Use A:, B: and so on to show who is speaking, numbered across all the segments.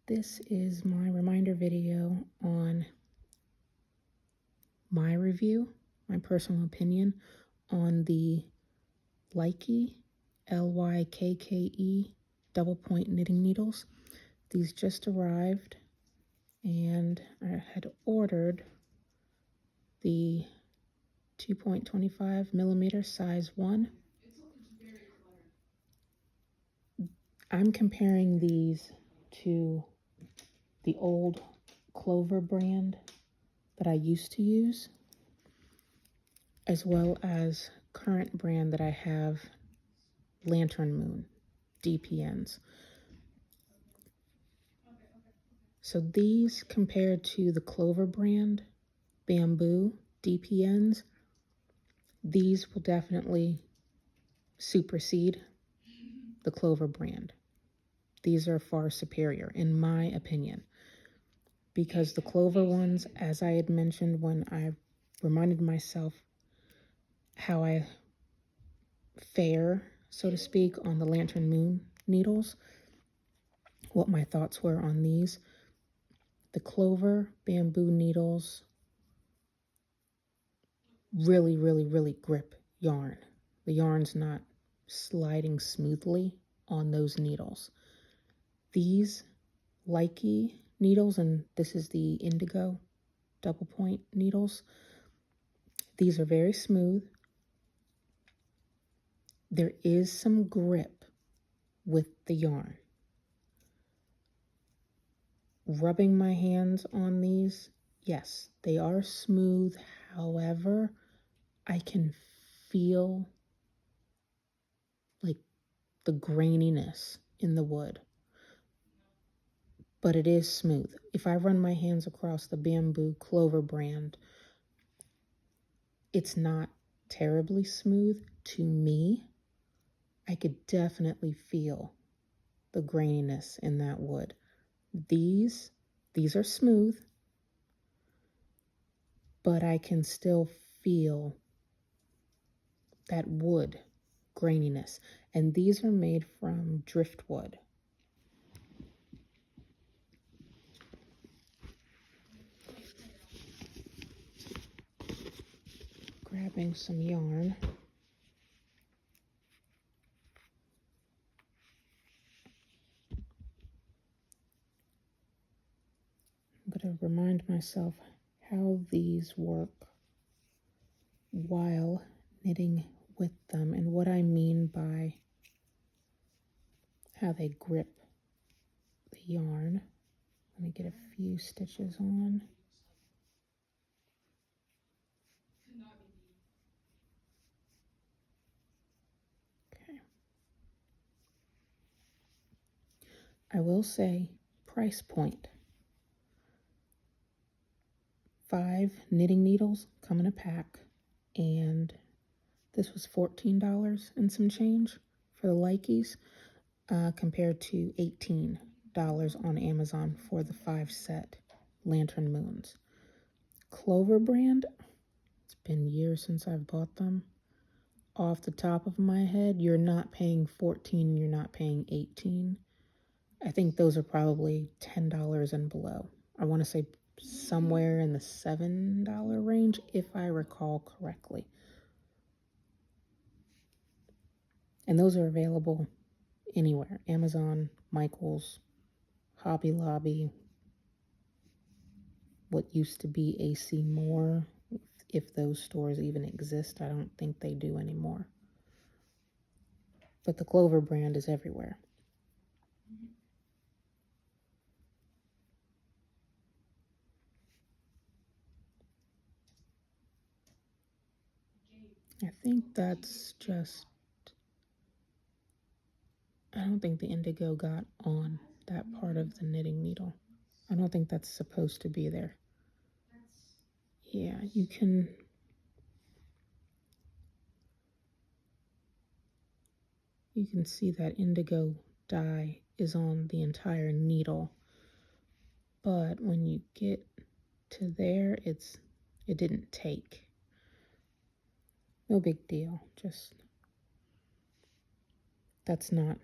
A: This is my reminder video on my review, my personal opinion on the Lykke, Lykke double point knitting needles. These just arrived and I had ordered the 2.25 millimeter size 1. I'm comparing these to the old Clover brand that I used to use, as well as current brand that I have, Lantern Moon DPNs. So these compared to the Clover brand bamboo DPNs, these will definitely supersede the Clover brand. These are far superior in my opinion, because the Clover ones, as I had mentioned when I reminded myself how I fare, so to speak, on the Lantern Moon needles, what my thoughts were on these. The Clover bamboo needles really grip yarn. The yarn's not sliding smoothly on those needles. These Lykke needles, and this is the indigo double point needles, these are very smooth. There is some grip with the yarn. Rubbing my hands on these, yes, they are smooth. However, I can feel like the graininess in the wood, but it is smooth. If I run my hands across the bamboo Clover brand, it's not terribly smooth to me. I could definitely feel the graininess in that wood. These are smooth, but I can still feel that wood graininess. And these are made from driftwood. Grabbing some yarn. I'm going to remind myself how these work while knitting with them and what I mean by how they grip the yarn. Let me get a few stitches on. Okay. I will say price point. 5 knitting needles come in a pack, and this was $14 and some change for the Lykkes, compared to $18 on Amazon for the 5 set Lantern Moons. Clover brand, it's been years since I've bought them. Off the top of my head, you're not paying $14, you're not paying $18. I think those are probably $10 and below. I want to say somewhere in the $7 range, if I recall correctly. And those are available anywhere. Amazon, Michael's, Hobby Lobby, what used to be AC Moore, if those stores even exist. I don't think they do anymore. But the Clover brand is everywhere. I think that's just, I don't think the indigo got on that part of the knitting needle. I don't think that's supposed to be there. Yeah, you can see that indigo dye is on the entire needle. But when you get to there, it didn't take. No big deal, just that's not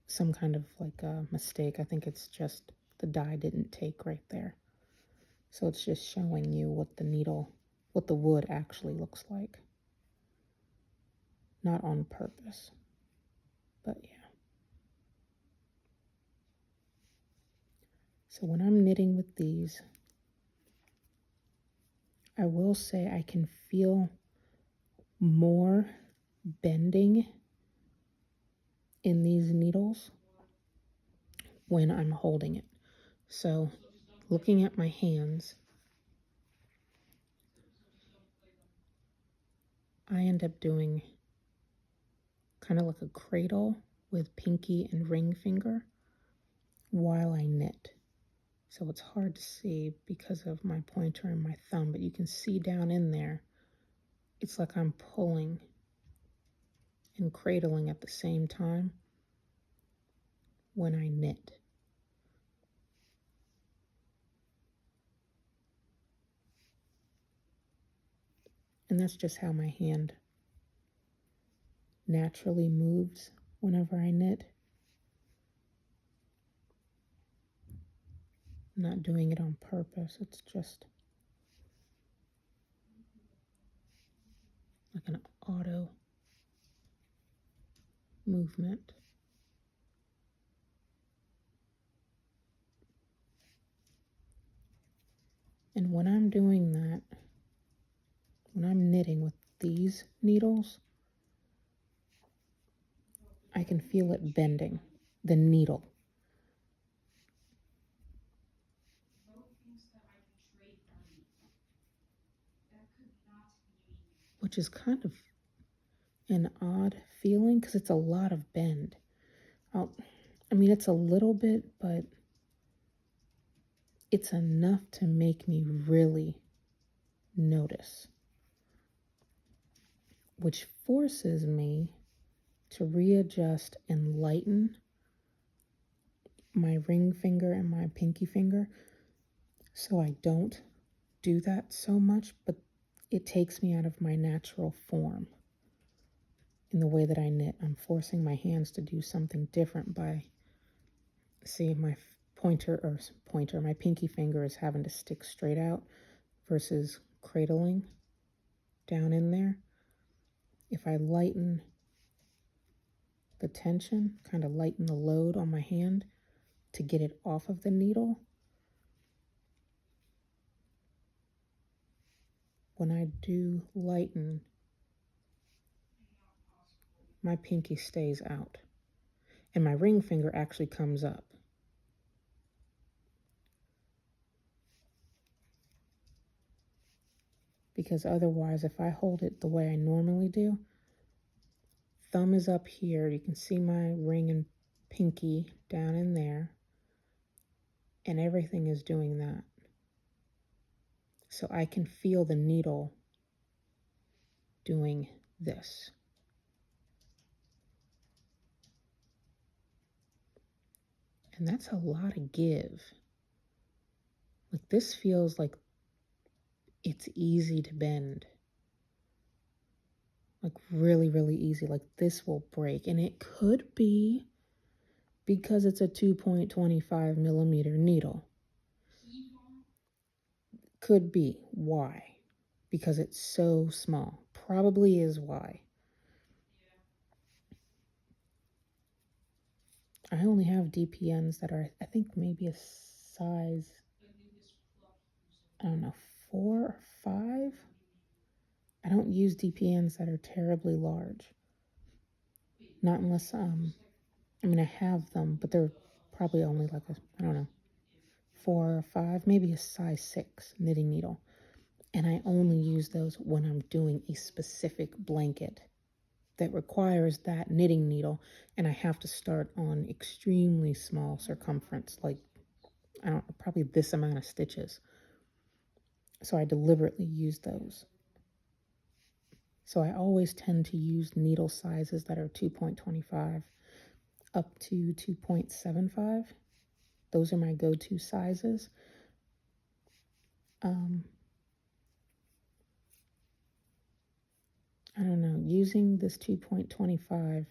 A: some kind of like a mistake. I think it's just the dye didn't take right there. So it's just showing you what what the wood actually looks like. Not on purpose, but yeah. So when I'm knitting with these, I will say I can feel more bending in these needles when I'm holding it. So looking at my hands, I end up doing kind of like a cradle with pinky and ring finger while I knit. So it's hard to see because of my pointer and my thumb, but you can see down in there, it's like I'm pulling and cradling at the same time when I knit. And that's just how my hand naturally moves whenever I knit. I'm not doing it on purpose, it's just like an auto movement. And when I'm doing that, when I'm knitting with these needles, I can feel it bending, the needle. Which is kind of an odd feeling because it's a lot of bend. I mean, it's a little bit, but it's enough to make me really notice, which forces me to readjust and lighten my ring finger and my pinky finger so I don't do that so much, but it takes me out of my natural form in the way that I knit. I'm forcing my hands to do something different by, see, my my pinky finger is having to stick straight out versus cradling down in there. If I lighten the tension, kind of lighten the load on my hand to get it off of the needle, when I do lighten, my pinky stays out and my ring finger actually comes up. Because otherwise, if I hold it the way I normally do, thumb is up here, you can see my ring and pinky down in there, and everything is doing that. So I can feel the needle doing this. And that's a lot of give. Like, this feels like it's easy to bend. Like, really, really easy. Like, this will break. And it could be because it's a 2.25 millimeter needle. Could be. Why? Because it's so small. Probably is why. I only have DPNs that are, I think, maybe a size, I don't know, 4 or 5. I don't use DPNs that are terribly large. Not unless, I mean, I have them, but they're probably only like a, I don't know, 4 or 5, maybe a size 6 knitting needle. And I only use those when I'm doing a specific blanket that requires that knitting needle, and I have to start on extremely small circumference, like, I don't know, probably this amount of stitches. So I deliberately use those. So I always tend to use needle sizes that are 2.25 up to 2.75. Those are my go-to sizes. I don't know, using this 2.25,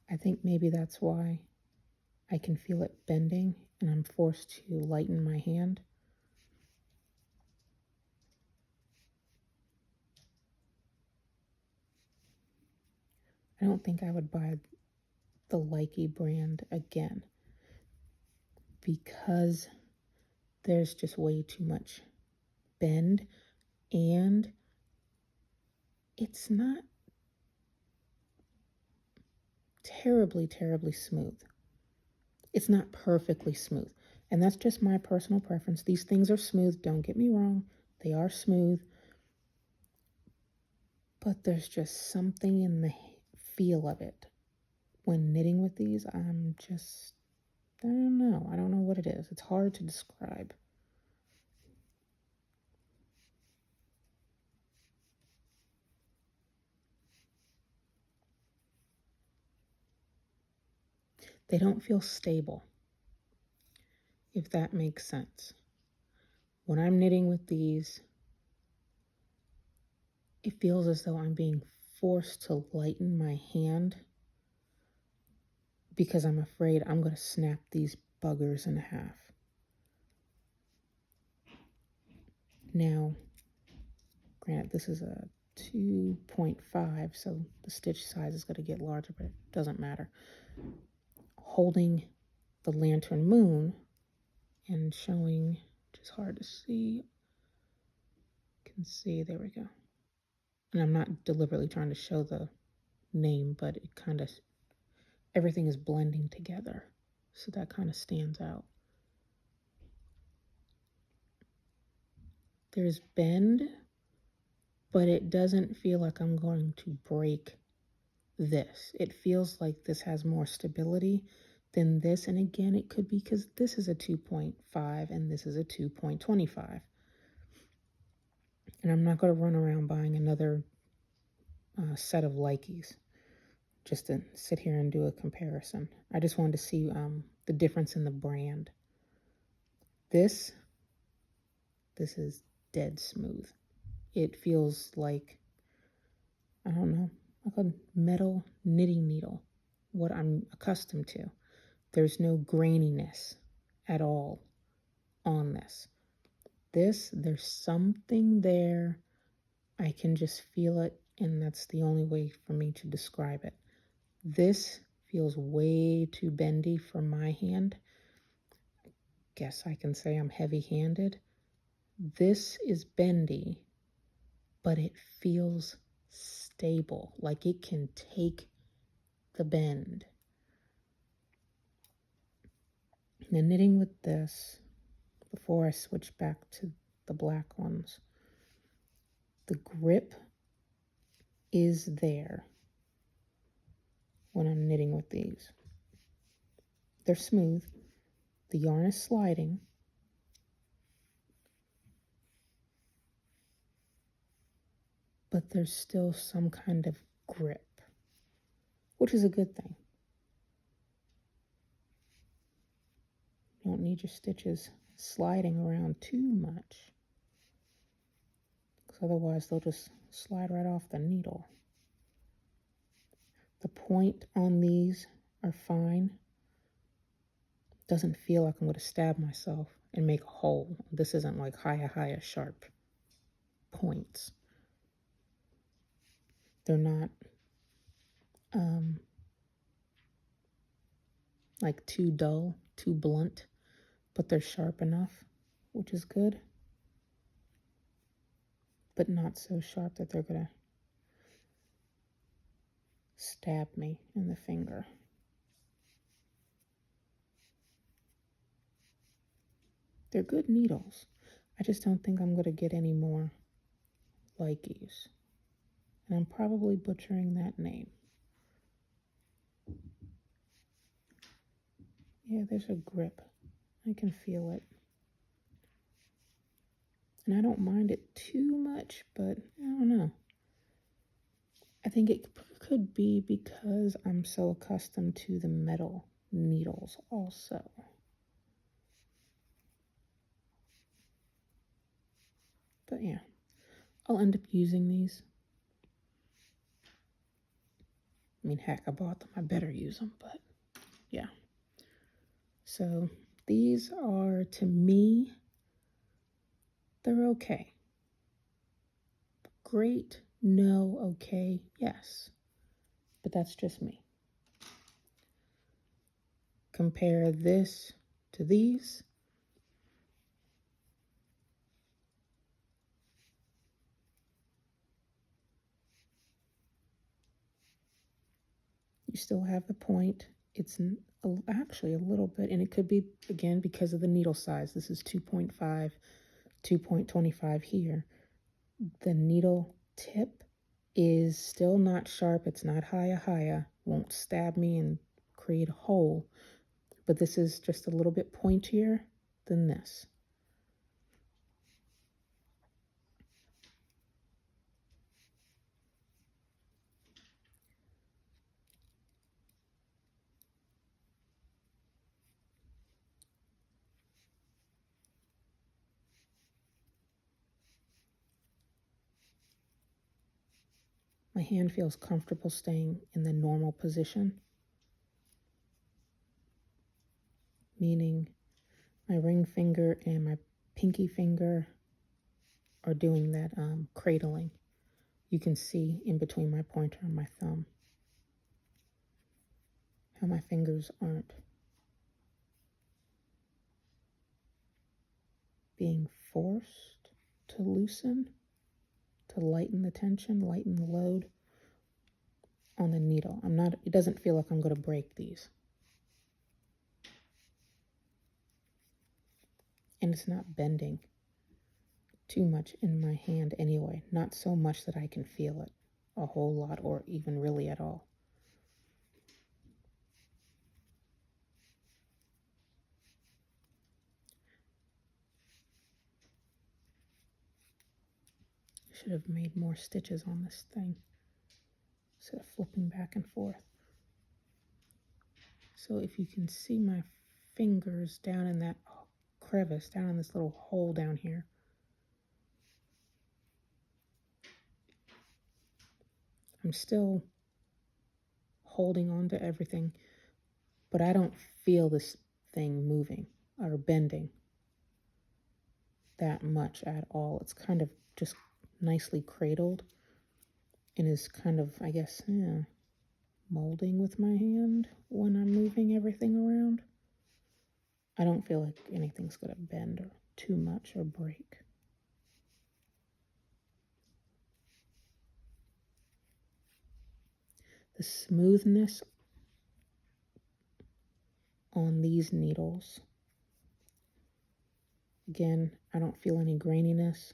A: I think maybe that's why I can feel it bending and I'm forced to lighten my hand. I don't think I would buy the Lykke brand again because there's just way too much bend, and it's not terribly smooth. It's not perfectly smooth, and that's just my personal preference. These things are smooth, don't get me wrong, they are smooth, but there's just something in the feel of it. When knitting with these, I don't know what it is. It's hard to describe. They don't feel stable, if that makes sense. When I'm knitting with these, it feels as though I'm being forced to lighten my hand because I'm afraid I'm going to snap these buggers in half. Now, granted, this is a 2.5, so the stitch size is going to get larger, but it doesn't matter. Holding the lantern moon and showing, which is hard to see, you can see, there we go. And I'm not deliberately trying to show the name, but it kind of, everything is blending together, so that kind of stands out. There's bend, but it doesn't feel like I'm going to break this. It feels like this has more stability than this, and again, it could be because this is a 2.5 and this is a 2.25. And I'm not going to run around buying another set of Lykkes just to sit here and do a comparison. I just wanted to see the difference in the brand. This is dead smooth. It feels like, I don't know, like a metal knitting needle, what I'm accustomed to. There's no graininess at all on this. There's something there. I can just feel it, and that's the only way for me to describe it. This feels way too bendy for my hand. Guess I can say I'm heavy-handed. This is bendy, but it feels stable, like it can take the bend. Now, knitting with this, before I switch back to the black ones, the grip is there when I'm knitting with these. They're smooth. The yarn is sliding. But there's still some kind of grip, which is a good thing. You don't need your stitches sliding around too much, because otherwise they'll just slide right off the needle. The point on these are fine. Doesn't feel like I'm going to stab myself and make a hole. This isn't like high sharp points. They're not like too dull, too blunt, but they're sharp enough, which is good, but not so sharp that they're gonna stab me in the finger. They're good needles. I just don't think I'm gonna get any more Lykkes. And I'm probably butchering that name. Yeah, there's a grip. I can feel it. And I don't mind it too much, but I don't know. I think it could be because I'm so accustomed to the metal needles also. But yeah, I'll end up using these. I mean, heck, I bought them. I better use them, but yeah. So these are, to me, they're okay. Great, no, okay, yes. But that's just me. Compare this to these. You still have the point. It's actually a little bit, and it could be, again, because of the needle size. This is 2.5, 2.25 here. The needle tip is still not sharp. It's not haya, won't stab me and create a hole. But this is just a little bit pointier than this. My hand feels comfortable staying in the normal position, meaning my ring finger and my pinky finger are doing that cradling. You can see in between my pointer and my thumb how my fingers aren't being forced to loosen, to lighten the tension, lighten the load on the needle. It doesn't feel like I'm going to break these. And it's not bending too much in my hand anyway. Not so much that I can feel it a whole lot or even really at all. I should have made more stitches on this thing instead of flipping back and forth. So if you can see my fingers down in that crevice, down in this little hole down here, I'm still holding on to everything, but I don't feel this thing moving or bending that much at all. It's kind of just nicely cradled and is kind of, I guess, molding with my hand when I'm moving everything around. I don't feel like anything's going to bend or too much or break. The smoothness on these needles, again, I don't feel any graininess.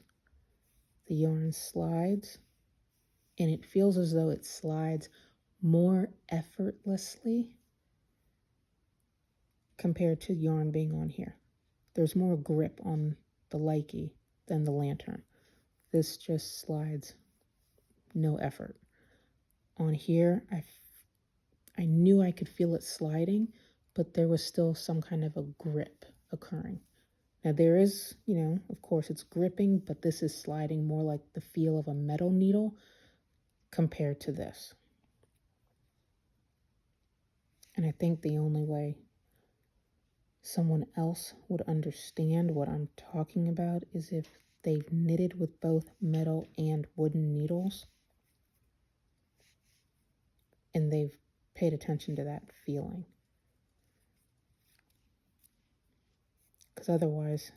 A: The yarn slides, and it feels as though it slides more effortlessly compared to yarn being on here. There's more grip on the Lykke than the lantern. This just slides, no effort. On here, I knew I could feel it sliding, but there was still some kind of a grip occurring. Now there is, of course it's gripping, but this is sliding more like the feel of a metal needle compared to this. And I think the only way someone else would understand what I'm talking about is if they've knitted with both metal and wooden needles and they've paid attention to that feeling. Because otherwise,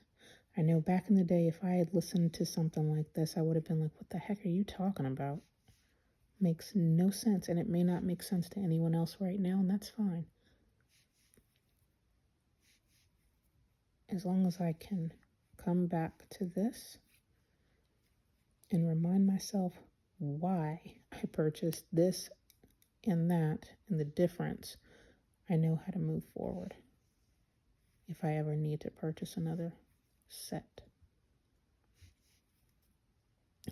A: I know back in the day, if I had listened to something like this, I would have been like, what the heck are you talking about? Makes no sense, and it may not make sense to anyone else right now, and that's fine. As long as I can come back to this and remind myself why I purchased this and that and the difference, I know how to move forward if I ever need to purchase another set.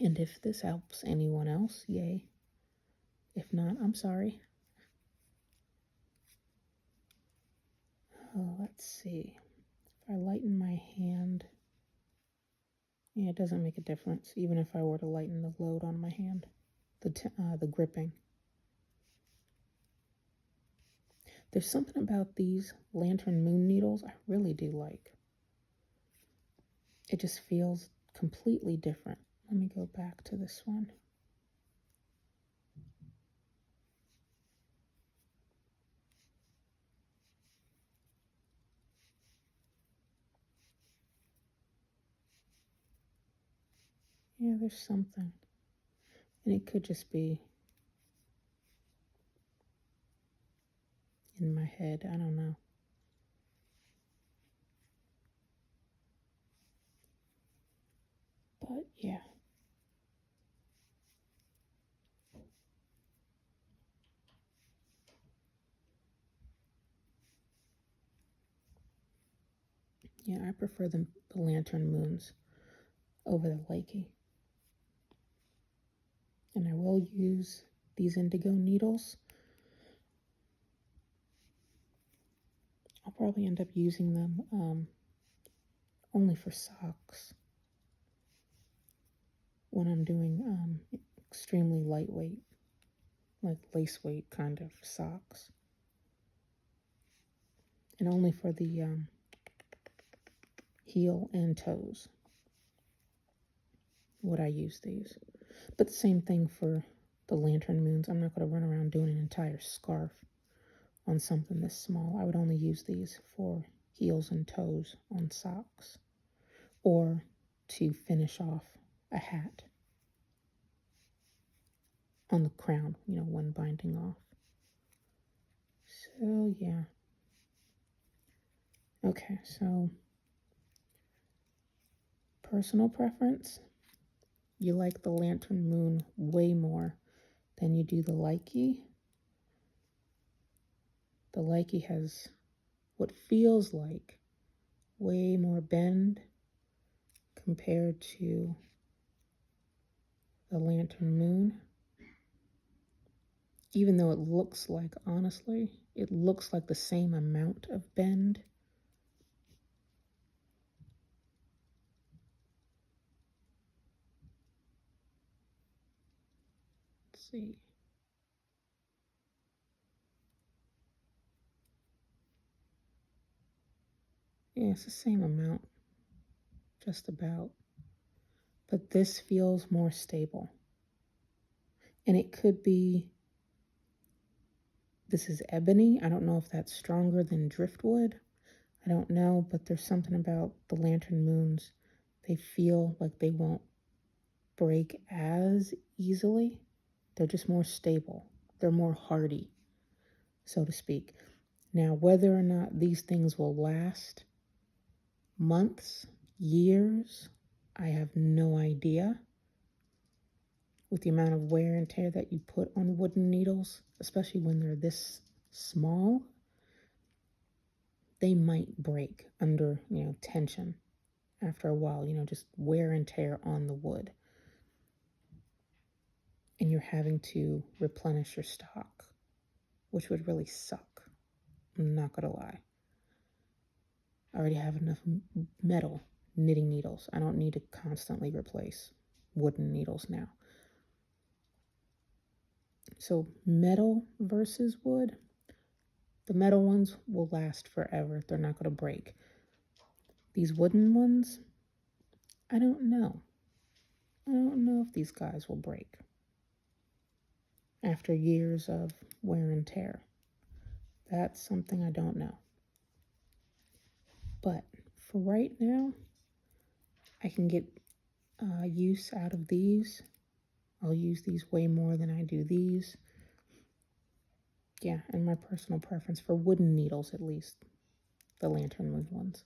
A: And if this helps anyone else, yay. If not, I'm sorry. Oh, let's see. If I lighten my hand, yeah, it doesn't make a difference, even if I were to lighten the load on my hand, the gripping. There's something about these lantern moon needles I really do like. It just feels completely different. Let me go back to this one. Yeah, there's something. And it could just be in my head. I don't know. But yeah. Yeah, I prefer the lantern moons over the Lykke. And I will use these indigo needles. I'll probably end up using them only for socks when I'm doing extremely lightweight, like lace weight kind of socks. And only for the heel and toes would I use these. But the same thing for the lantern moons. I'm not going to run around doing an entire scarf on something this small. I would only use these for heels and toes on socks, or to finish off a hat on the crown, when binding off. So yeah. Okay, so personal preference. You like the lantern moon way more than you do the Lykke. The Lykke has what feels like way more bend compared to the lantern moon. Even though it looks like, honestly, it looks like the same amount of bend. Let's see. Yeah, it's the same amount, just about. But this feels more stable. And it could be, this is ebony. I don't know if that's stronger than driftwood. I don't know, but there's something about the lantern moons. They feel like they won't break as easily. They're just more stable. They're more hardy, so to speak. Now, whether or not these things will last months, years, I have no idea. With the amount of wear and tear that you put on wooden needles, especially when they're this small, they might break under, tension after a while, just wear and tear on the wood. And you're having to replenish your stock, which would really suck. I'm not gonna lie. I already have enough metal knitting needles. I don't need to constantly replace wooden needles now. So metal versus wood, the metal ones will last forever. They're not going to break. These wooden ones, I don't know. I don't know if these guys will break after years of wear and tear. That's something I don't know. But for right now, I can get use out of these. I'll use these way more than I do these. Yeah, and my personal preference for wooden needles, at least, the lantern moon ones.